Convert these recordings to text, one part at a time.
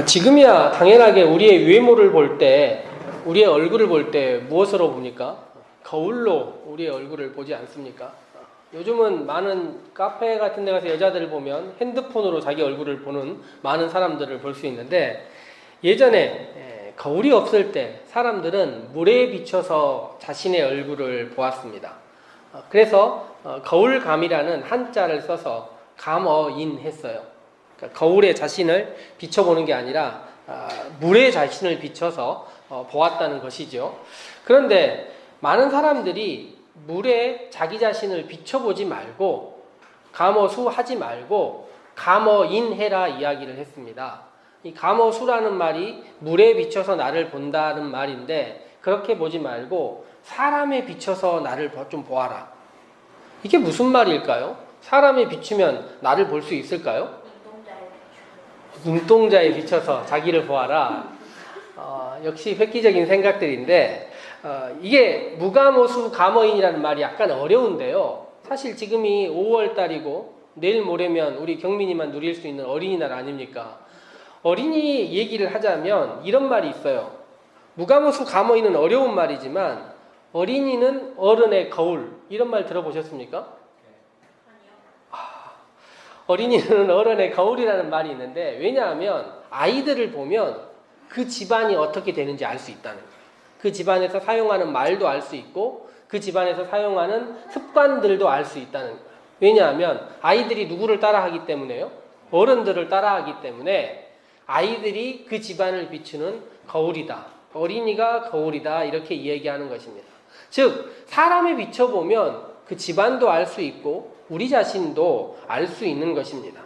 지금이야 당연하게 우리의 외모를 볼 때, 우리의 얼굴을 볼 때 무엇으로 봅니까? 거울로 우리의 얼굴을 보지 않습니까? 요즘은 많은 카페 같은 데 가서 여자들을 보면 핸드폰으로 자기 얼굴을 보는 많은 사람들을 볼 수 있는데, 예전에 거울이 없을 때 사람들은 물에 비춰서 자신의 얼굴을 보았습니다. 그래서 거울감이라는 한자를 써서 감어인 했어요. 그러니까 거울에 자신을 비춰보는 게 아니라 물에 자신을 비춰서 보았다는 것이죠. 그런데 많은 사람들이 물에 자기 자신을 비춰보지 말고 감어수하지 말고 감어인해라 이야기를 했습니다. 이 감어수라는 말이 물에 비춰서 나를 본다는 말인데, 그렇게 보지 말고 사람에 비춰서 나를 좀 보아라. 이게 무슨 말일까요? 사람에 비추면 나를 볼 수 있을까요? 눈동자에 비춰서 자기를 보아라. 역시 획기적인 생각들인데, 이게 무감어수 감어인이라는 말이 약간 어려운데요. 사실 지금이 5월달이고 내일 모레면 우리 경민이만 누릴 수 있는 어린이날 아닙니까? 어린이 얘기를 하자면 이런 말이 있어요. 무감어수 감어인은 어려운 말이지만 어린이는 어른의 거울, 이런 말 들어보셨습니까? 어린이는 어른의 거울이라는 말이 있는데, 왜냐하면 아이들을 보면 그 집안이 어떻게 되는지 알 수 있다는 거예요. 그 집안에서 사용하는 말도 알 수 있고 그 집안에서 사용하는 습관들도 알 수 있다는 거예요. 왜냐하면 아이들이 누구를 따라하기 때문에요? 어른들을 따라하기 때문에 아이들이 그 집안을 비추는 거울이다. 어린이가 거울이다. 이렇게 이야기하는 것입니다. 즉 사람에 비춰보면 그 집안도 알 수 있고 우리 자신도 알 수 있는 것입니다.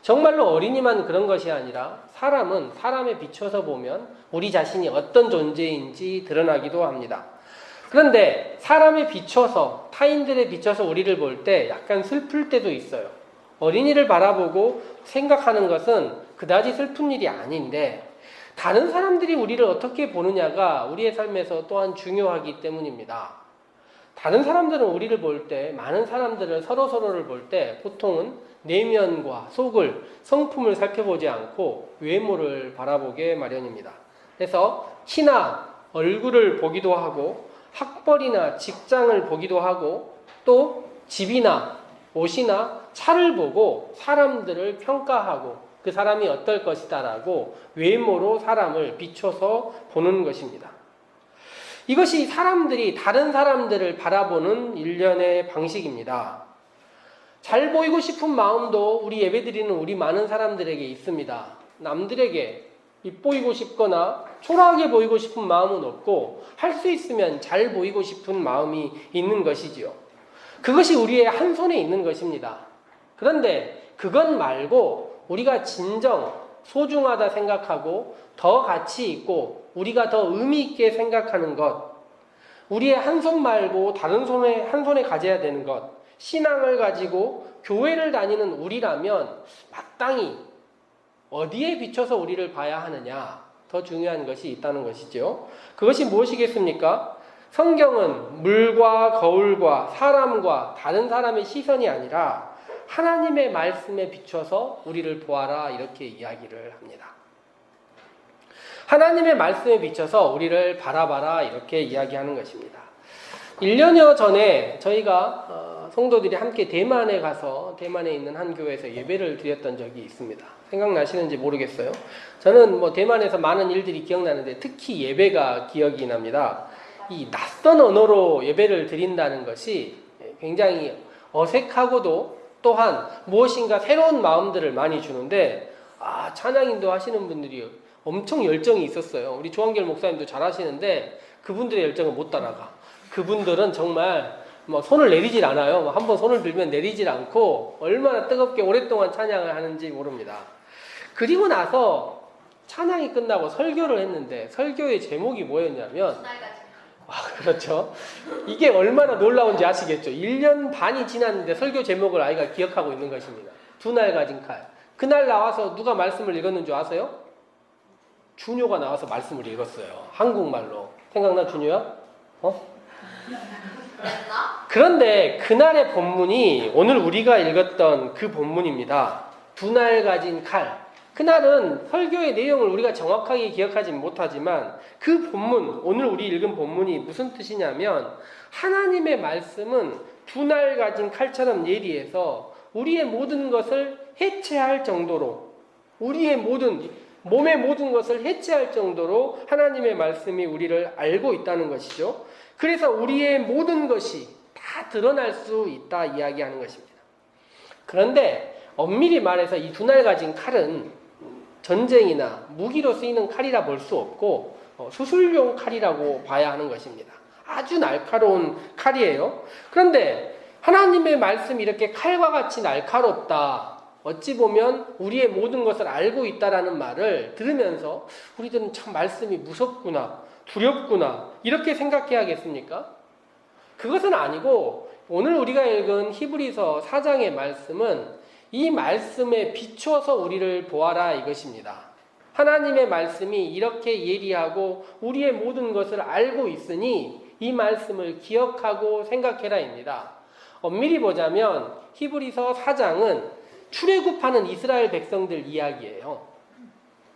정말로 어린이만 그런 것이 아니라 사람은 사람에 비춰서 보면 우리 자신이 어떤 존재인지 드러나기도 합니다. 그런데 사람에 비춰서, 타인들에 비춰서 우리를 볼 때 약간 슬플 때도 있어요. 어린이를 바라보고 생각하는 것은 그다지 슬픈 일이 아닌데, 다른 사람들이 우리를 어떻게 보느냐가 우리의 삶에서 또한 중요하기 때문입니다. 다른 사람들은 우리를 볼 때, 많은 사람들을 서로를 볼 때 보통은 내면과 속을, 성품을 살펴보지 않고 외모를 바라보게 마련입니다. 그래서 키나 얼굴을 보기도 하고 학벌이나 직장을 보기도 하고 또 집이나 옷이나 차를 보고 사람들을 평가하고 그 사람이 어떨 것이다라고 외모로 사람을 비춰서 보는 것입니다. 이것이 사람들이 다른 사람들을 바라보는 일련의 방식입니다. 잘 보이고 싶은 마음도 우리 예배드리는 우리 많은 사람들에게 있습니다. 남들에게 밉보이고 싶거나 초라하게 보이고 싶은 마음은 없고, 할 수 있으면 잘 보이고 싶은 마음이 있는 것이지요. 그것이 우리의 한 손에 있는 것입니다. 그런데 그것 말고 우리가 진정 소중하다 생각하고 더 가치 있고 우리가 더 의미 있게 생각하는 것, 우리의 한 손 말고 다른 손에 한 손에 가져야 되는 것, 신앙을 가지고 교회를 다니는 우리라면 마땅히 어디에 비춰서 우리를 봐야 하느냐, 더 중요한 것이 있다는 것이죠. 그것이 무엇이겠습니까? 성경은 물과 거울과 사람과 다른 사람의 시선이 아니라 하나님의 말씀에 비춰서 우리를 보아라, 이렇게 이야기를 합니다. 하나님의 말씀에 비춰서 우리를 바라봐라, 이렇게 이야기하는 것입니다. 1년여 전에 저희가 성도들이 함께 대만에 가서 대만에 있는 한 교회에서 예배를 드렸던 적이 있습니다. 생각나시는지 모르겠어요. 저는 대만에서 많은 일들이 기억나는데 특히 예배가 기억이 납니다. 이 낯선 언어로 예배를 드린다는 것이 굉장히 어색하고도 또한 무엇인가 새로운 마음들을 많이 주는데, 찬양인도 하시는 분들이 엄청 열정이 있었어요. 우리 조한결 목사님도 잘 하시는데 그분들의 열정을 못 따라가. 그분들은 정말 손을 내리질 않아요. 한번 손을 들면 내리질 않고 얼마나 뜨겁게 오랫동안 찬양을 하는지 모릅니다. 그리고 나서 찬양이 끝나고 설교를 했는데 설교의 제목이 뭐였냐면, 그렇죠. 이게 얼마나 놀라운지 아시겠죠? 1년 반이 지났는데 설교 제목을 아이가 기억하고 있는 것입니다. 두 날 가진 칼. 그날 나와서 누가 말씀을 읽었는 줄 아세요? 준효가 나와서 말씀을 읽었어요. 한국말로. 생각나, 준효야? 그런데 그날의 본문이 오늘 우리가 읽었던 그 본문입니다. 두 날 가진 칼. 그날은 설교의 내용을 우리가 정확하게 기억하지 못하지만 그 본문, 오늘 우리 읽은 본문이 무슨 뜻이냐면 하나님의 말씀은 두 날 가진 칼처럼 예리해서 우리의 모든 것을 해체할 정도로 우리의 몸의 모든 것을 해체할 정도로 하나님의 말씀이 우리를 알고 있다는 것이죠. 그래서 우리의 모든 것이 다 드러날 수 있다 이야기하는 것입니다. 그런데 엄밀히 말해서 이 두 날 가진 칼은 전쟁이나 무기로 쓰이는 칼이라 볼 수 없고 수술용 칼이라고 봐야 하는 것입니다. 아주 날카로운 칼이에요. 그런데 하나님의 말씀이 이렇게 칼과 같이 날카롭다. 어찌 보면 우리의 모든 것을 알고 있다라는 말을 들으면서 우리들은 참 말씀이 무섭구나, 두렵구나 이렇게 생각해야겠습니까? 그것은 아니고 오늘 우리가 읽은 히브리서 4장의 말씀은 이 말씀에 비추어서 우리를 보아라 이것입니다. 하나님의 말씀이 이렇게 예리하고 우리의 모든 것을 알고 있으니 이 말씀을 기억하고 생각해라입니다. 엄밀히 보자면 히브리서 4장은 출애굽하는 이스라엘 백성들 이야기예요.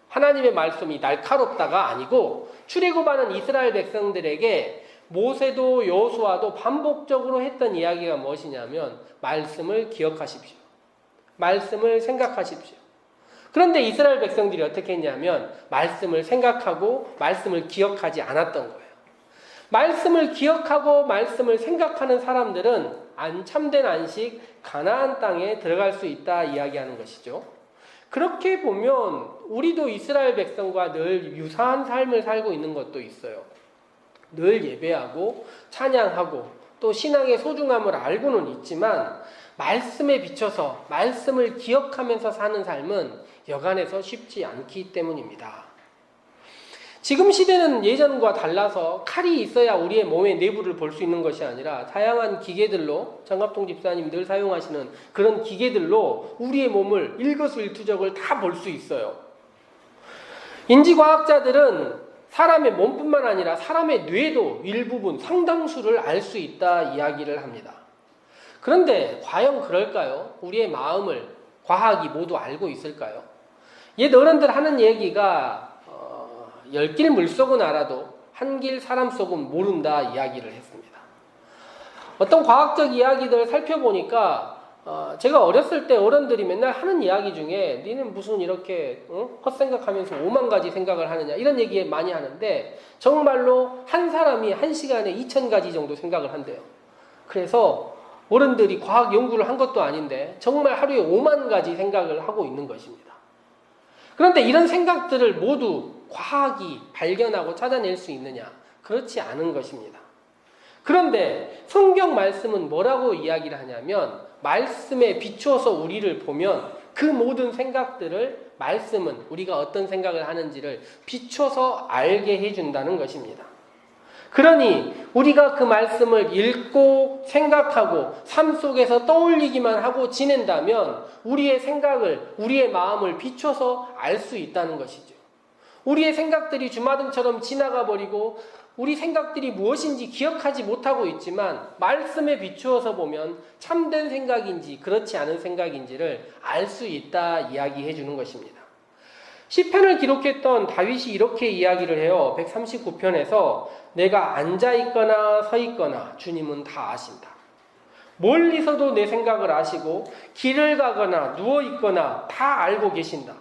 하나님의 말씀이 날카롭다가 아니고 출애굽하는 이스라엘 백성들에게 모세도 여호수아도 반복적으로 했던 이야기가 무엇이냐면 말씀을 기억하십시오. 말씀을 생각하십시오. 그런데 이스라엘 백성들이 어떻게 했냐면 말씀을 생각하고 말씀을 기억하지 않았던 거예요. 말씀을 기억하고 말씀을 생각하는 사람들은 참된 안식 가나안 땅에 들어갈 수 있다 이야기하는 것이죠. 그렇게 보면 우리도 이스라엘 백성과 늘 유사한 삶을 살고 있는 것도 있어요. 늘 예배하고 찬양하고 또 신앙의 소중함을 알고는 있지만 말씀에 비춰서 말씀을 기억하면서 사는 삶은 여간해서 쉽지 않기 때문입니다. 지금 시대는 예전과 달라서 칼이 있어야 우리의 몸의 내부를 볼 수 있는 것이 아니라 다양한 기계들로 정갑통 집사님 늘 사용하시는 그런 기계들로 우리의 몸을 일거수일투족을 다 볼 수 있어요. 인지과학자들은 사람의 몸뿐만 아니라 사람의 뇌도 일부분 상당수를 알 수 있다 이야기를 합니다. 그런데 과연 그럴까요? 우리의 마음을 과학이 모두 알고 있을까요? 옛 어른들 하는 얘기가 10길 물속은 알아도 한 길 사람 속은 모른다 이야기를 했습니다. 어떤 과학적 이야기들 살펴보니까 제가 어렸을 때 어른들이 맨날 하는 이야기 중에 니는 무슨 이렇게 헛생각하면서 5만 가지 생각을 하느냐 이런 얘기 많이 하는데 정말로 한 사람이 한 시간에 2,000가지 정도 생각을 한대요. 그래서 어른들이 과학 연구를 한 것도 아닌데 정말 하루에 5만 가지 생각을 하고 있는 것입니다. 그런데 이런 생각들을 모두 과학이 발견하고 찾아낼 수 있느냐? 그렇지 않은 것입니다. 그런데 성경 말씀은 뭐라고 이야기를 하냐면 말씀에 비추어서 우리를 보면 그 모든 생각들을 말씀은 우리가 어떤 생각을 하는지를 비춰서 알게 해준다는 것입니다. 그러니 우리가 그 말씀을 읽고 생각하고 삶 속에서 떠올리기만 하고 지낸다면 우리의 생각을, 우리의 마음을 비춰서 알 수 있다는 것이죠. 우리의 생각들이 주마등처럼 지나가 버리고 우리 생각들이 무엇인지 기억하지 못하고 있지만 말씀에 비추어서 보면 참된 생각인지 그렇지 않은 생각인지를 알 수 있다 이야기해 주는 것입니다. 시편을 기록했던 다윗이 이렇게 이야기를 해요. 139편에서 내가 앉아있거나 서있거나 주님은 다 아신다. 멀리서도 내 생각을 아시고 길을 가거나 누워있거나 다 알고 계신다.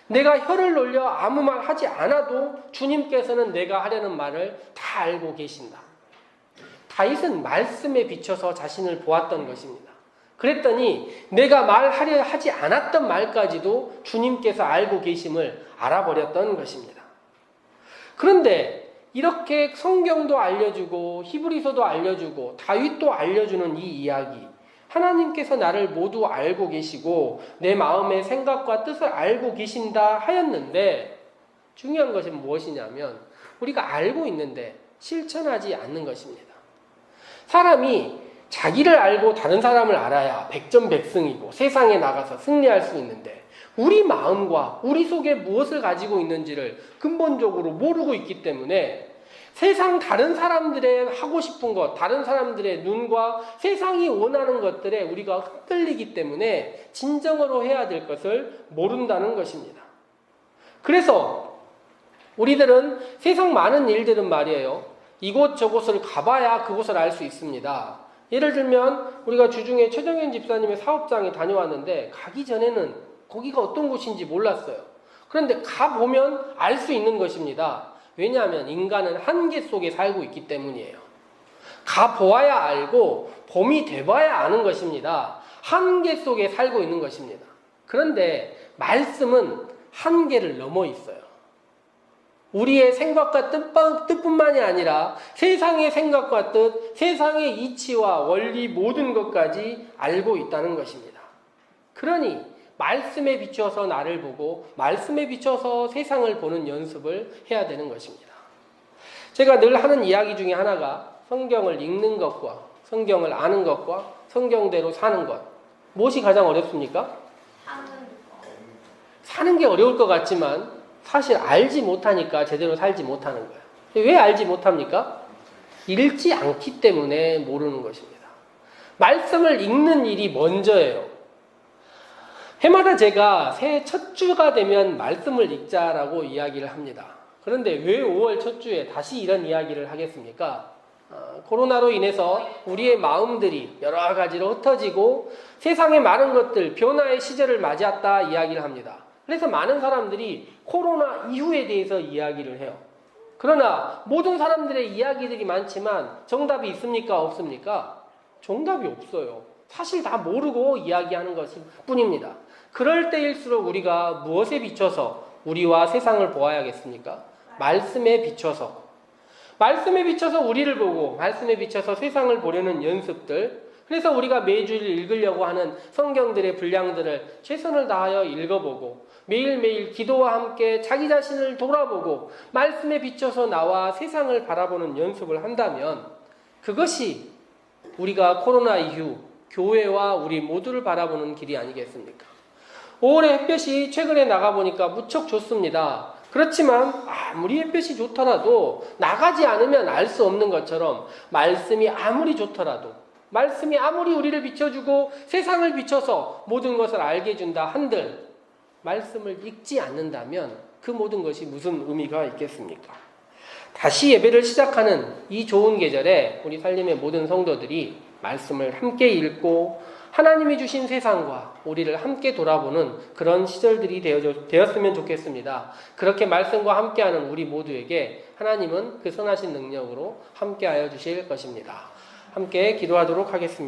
내가 혀를 놀려 아무 말 하지 않아도 주님께서는 내가 하려는 말을 다 알고 계신다. 다윗은 말씀에 비춰서 자신을 보았던 것입니다. 그랬더니 내가 말하려 하지 않았던 말까지도 주님께서 알고 계심을 알아버렸던 것입니다. 그런데 이렇게 성경도 알려주고 히브리서도 알려주고 다윗도 알려주는 이 이야기, 하나님께서 나를 모두 알고 계시고 내 마음의 생각과 뜻을 알고 계신다 하였는데 중요한 것은 무엇이냐면 우리가 알고 있는데 실천하지 않는 것입니다. 사람이 자기를 알고 다른 사람을 알아야 백전백승이고 세상에 나가서 승리할 수 있는데 우리 마음과 우리 속에 무엇을 가지고 있는지를 근본적으로 모르고 있기 때문에 세상 다른 사람들의 하고 싶은 것, 다른 사람들의 눈과 세상이 원하는 것들에 우리가 흔들리기 때문에 진정으로 해야 될 것을 모른다는 것입니다. 그래서 우리들은 세상 많은 일들은 말이에요. 이곳저곳을 가봐야 그곳을 알 수 있습니다. 예를 들면 우리가 주중에 최정현 집사님의 사업장에 다녀왔는데 가기 전에는 거기가 어떤 곳인지 몰랐어요. 그런데 가보면 알 수 있는 것입니다. 왜냐하면 인간은 한계 속에 살고 있기 때문이에요. 가보아야 알고 봄이 돼봐야 아는 것입니다. 한계 속에 살고 있는 것입니다. 그런데 말씀은 한계를 넘어 있어요. 우리의 생각과 뜻뿐만이 아니라 세상의 생각과 뜻, 세상의 이치와 원리 모든 것까지 알고 있다는 것입니다. 그러니 말씀에 비춰서 나를 보고 말씀에 비춰서 세상을 보는 연습을 해야 되는 것입니다. 제가 늘 하는 이야기 중에 하나가 성경을 읽는 것과 성경을 아는 것과 성경대로 사는 것. 무엇이 가장 어렵습니까? 사는 게 어려울 것 같지만 사실 알지 못하니까 제대로 살지 못하는 거예요. 왜 알지 못합니까? 읽지 않기 때문에 모르는 것입니다. 말씀을 읽는 일이 먼저예요. 해마다 제가 새해 첫 주가 되면 말씀을 읽자라고 이야기를 합니다. 그런데 왜 5월 첫 주에 다시 이런 이야기를 하겠습니까? 코로나로 인해서 우리의 마음들이 여러 가지로 흩어지고 세상의 많은 것들, 변화의 시절을 맞이했다 이야기를 합니다. 그래서 많은 사람들이 코로나 이후에 대해서 이야기를 해요. 그러나 모든 사람들의 이야기들이 많지만 정답이 있습니까? 없습니까? 정답이 없어요. 사실 다 모르고 이야기하는 것일 뿐입니다. 그럴 때일수록 우리가 무엇에 비춰서 우리와 세상을 보아야겠습니까? 말씀에 비춰서. 말씀에 비춰서 우리를 보고 말씀에 비춰서 세상을 보려는 연습들. 그래서 우리가 매주일 읽으려고 하는 성경들의 분량들을 최선을 다하여 읽어보고 매일매일 기도와 함께 자기 자신을 돌아보고 말씀에 비춰서 나와 세상을 바라보는 연습을 한다면 그것이 우리가 코로나 이후 교회와 우리 모두를 바라보는 길이 아니겠습니까? 5월의 햇볕이 최근에 나가보니까 무척 좋습니다. 그렇지만 아무리 햇볕이 좋더라도 나가지 않으면 알 수 없는 것처럼 말씀이 아무리 좋더라도 말씀이 아무리 우리를 비춰주고 세상을 비춰서 모든 것을 알게 해준다 한들 말씀을 읽지 않는다면 그 모든 것이 무슨 의미가 있겠습니까? 다시 예배를 시작하는 이 좋은 계절에 우리 살림의 모든 성도들이 말씀을 함께 읽고 하나님이 주신 세상과 우리를 함께 돌아보는 그런 시절들이 되었으면 좋겠습니다. 그렇게 말씀과 함께하는 우리 모두에게 하나님은 그 선하신 능력으로 함께하여 주실 것입니다. 함께 기도하도록 하겠습니다.